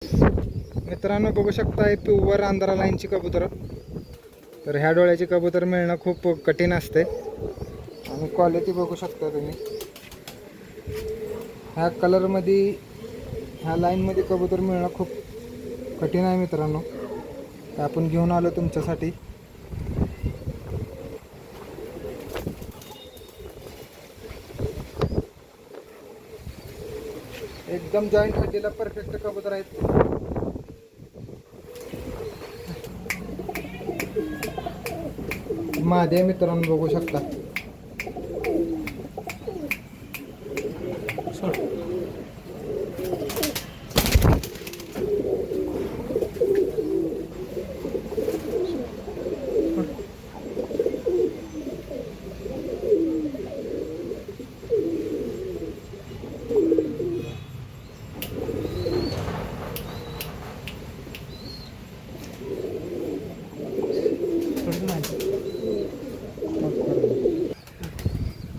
मित्रांनो बघू शकता प्युअर आंध्रा लाईनची कबूतर. तर ह्या डोळ्याची कबूतर मिळणं खूप कठीण असते आणि क्वालिटी बघू शकता तुम्ही. ह्या कलरमध्ये ह्या लाईनमध्ये कबूतर मिळणं खूप कठीण आहे मित्रांनो. तर आपण घेऊन आलो तुमच्यासाठी. एकदम जॉईंट हड्डीला परफेक्ट कबूतर आहेत. माझे मित्रांनो बघू शकता.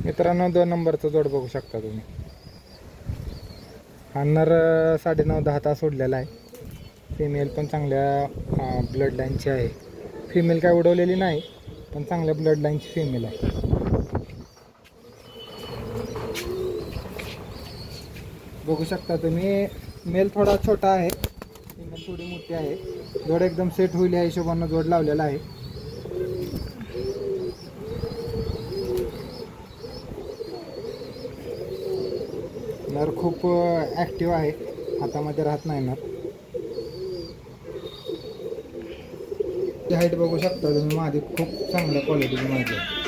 मित्रांनो 2 नंबरचा जोड बघू शकता तुम्ही. हा नर 9.5-10 तास सोडलेला आहे. फिमेल पण चांगल्या ब्लड लाईनची आहे. फिमेल काय उडवलेली नाही पण चांगल्या ब्लड लाईनची फिमेल आहे. बघू शकता तुम्ही. मेल थोडा छोटा आहे, फिमेल थोडी मोठी आहे. जोड एकदम सेट होईल या हिशोबानं जोड लावलेला आहे. नर खूप ॲक्टिव्ह आहे, हातामध्ये राहत नाही नर. हाईट बघू शकता तुम्ही. माझी खूप चांगल्या क्वालिटीची माझी आहे.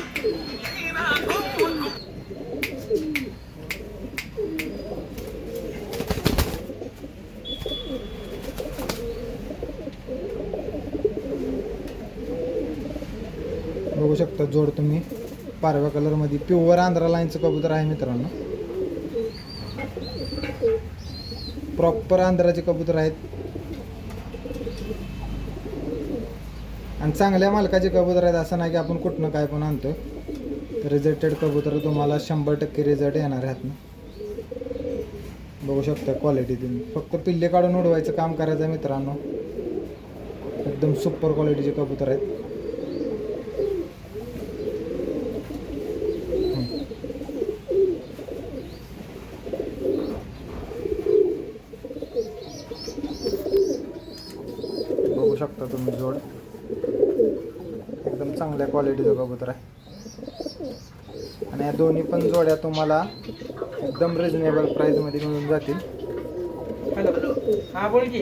बघू शकता जोड तुम्ही. पारव्या कलरमध्ये प्युअर आंध्रा लाईनचं कबूतर आहे मित्रांनो. प्रॉपर आंध्राचे कबूतर आहेत आणि चांगल्या मालकाचे कबूतर आहेत. असं नाही की आपण कुठनं काय पण आणतो. रिजेक्टेड कबूतर तुम्हाला 100% रिझल्ट येणार आहेत ना. बघू शकता क्वालिटी तुम्ही. फक्त पिल्ले काढून उडवायचं काम करायचं मित्रांनो. एकदम सुपर क्वालिटीचे कबूतर आहेत. बघू शकता तुम्ही जोड. एकदम चांगल्या क्वालिटीचं कबूतर आहे आणि या दोन्ही पण जोड्या तुम्हाला एकदम रिजनेबल प्राईजमध्ये मिळून जातील. हॅलो, हां बोल की.